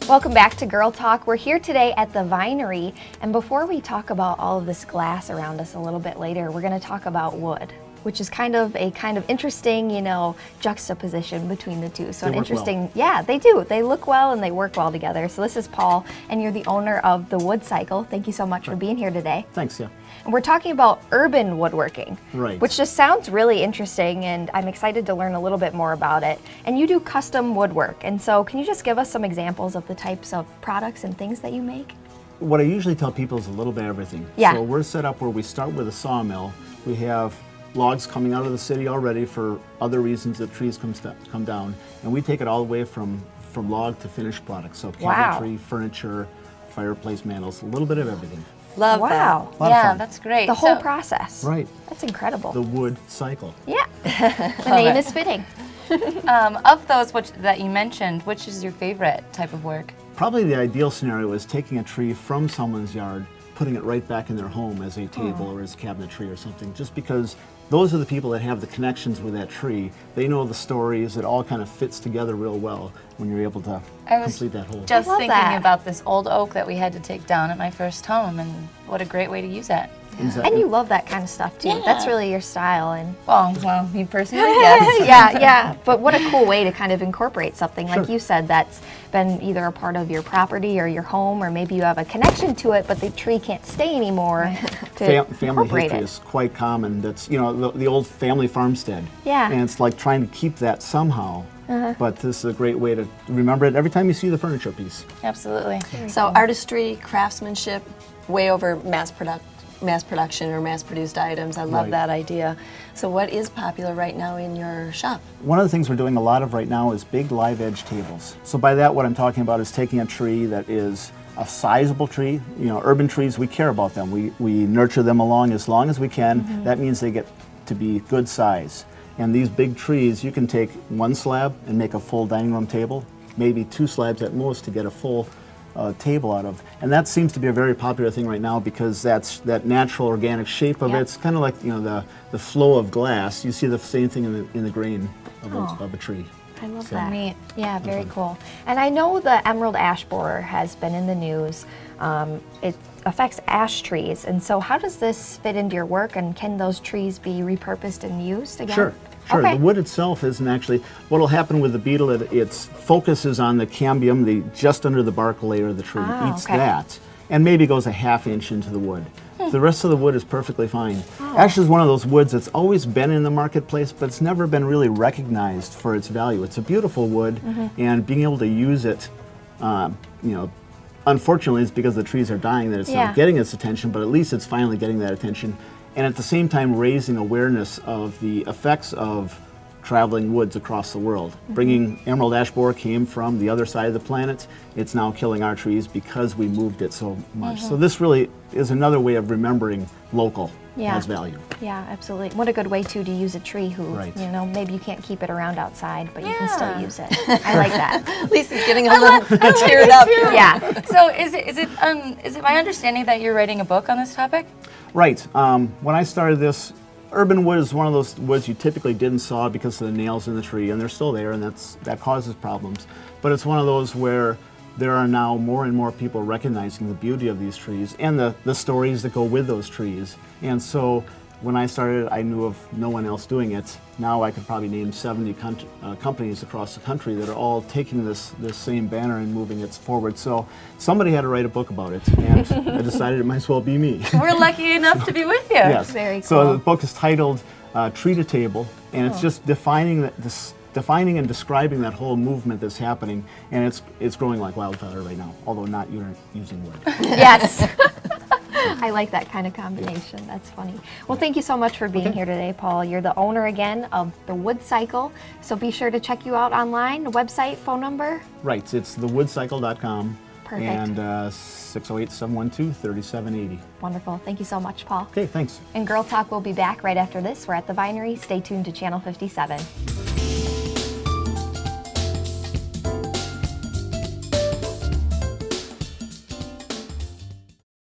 Welcome back to Girl Talk. We're here today at the Vinery, and before we talk about all of this glass around us a little bit later, we're going to talk about wood, which is kind of interesting, juxtaposition between the two. So they work well. Yeah, they do. They look well and they work well together. So this is Paul, and you're the owner of the Wood Cycle. Thank you so much for being here today. Thanks, yeah. And we're talking about urban woodworking, right? Which just sounds really interesting, and I'm excited to learn a little bit more about it. And you do custom woodwork, and so can you just give us some examples of the types of products and things that you make? What I usually tell people is a little bit of everything. Yeah. So we're set up where we start with a sawmill. We have logs coming out of the city already for other reasons that trees come down, and we take it all the way from log to finished products. So cabinetry, furniture, fireplace mantles, a little bit of everything. Love that. Yeah, that's great. The whole process. Right. That's incredible. The Wood Cycle. Yeah. The name is fitting. Of those that you mentioned, which is your favorite type of work? Probably the ideal scenario is taking a tree from someone's yard, putting it right back in their home as a table or as cabinetry or something, just because those are the people that have the connections with that tree. They know the stories. It all kind of fits together real well when you're able to complete that whole. Just thinking about this old oak that we had to take down at my first home, and what a great way to use it. Exactly. And you love that kind of stuff too. Yeah. That's really your style. And well, me personally, yes. yeah. But what a cool way to kind of incorporate something, like you said, that's been either a part of your property or your home, or maybe you have a connection to it, but the tree can't stay anymore. Family history is quite common. That's the old family farmstead. Yeah. And it's like trying to keep that somehow. But this is a great way to remember it every time you see the furniture piece. Absolutely. So artistry, craftsmanship, way over mass production or mass-produced items. I love that idea. So what is popular right now in your shop? One of the things we're doing a lot of right now is big live edge tables. So by that, what I'm talking about is taking a tree that is a sizable tree. Urban trees, we care about them. We nurture them along as we can. That means they get to be good size. And these big trees, you can take one slab and make a full dining room table, maybe 2 slabs at most to get a full table out of. And that seems to be a very popular thing right now because that's that natural organic shape of it. It's kind of like the flow of glass. You see the same thing in the grain of a tree. I love that. Neat. Yeah, very cool. And I know the emerald ash borer has been in the news. It affects ash trees, and so how does this fit into your work, and can those trees be repurposed and used again? Sure. The wood itself isn't actually, what will happen with the beetle, its focus is on the cambium, just under the bark layer of the tree. It eats that, and maybe goes a ½ inch into the wood. The rest of the wood is perfectly fine. Ash is one of those woods that's always been in the marketplace, but it's never been really recognized for its value. It's a beautiful wood, and being able to use it, unfortunately, it's because the trees are dying that it's not getting its attention, but at least it's finally getting that attention. And at the same time raising awareness of the effects of traveling woods across the world. Bringing emerald ash borer came from the other side of the planet. It's now killing our trees because we moved it so much. So this really is another way of remembering local has value. Yeah, absolutely. What a good way to use a tree who, maybe you can't keep it around outside, but you can still use it. I like that. Lisa's getting a little teared up here. Yeah. So is it my understanding that you're writing a book on this topic? Right. When I started this, urban wood is one of those woods you typically didn't saw because of the nails in the tree, and they're still there, and that causes problems. But it's one of those where there are now more and more people recognizing the beauty of these trees and the stories that go with those trees. And so when I started, I knew of no one else doing it. Now I could probably name 70 companies across the country that are all taking this same banner and moving it forward. So somebody had to write a book about it, and I decided it might as well be me. We're lucky enough to be with you. Yes. Very cool. So the book is titled Tree to Table, and it's just defining and describing that whole movement that's happening, and it's growing like wildfire right now, although not using wood. Yes. I like that kind of combination. That's funny. Well, thank you so much for being here today, Paul. You're the owner again of the Wood Cycle, so be sure to check you out online. Website, phone number? Right. It's thewoodcycle.com. Perfect. And 608-712-3780. Wonderful. Thank you so much, Paul. Okay, thanks. And Girl Talk will be back right after this. We're at the Vinery. Stay tuned to Channel 57.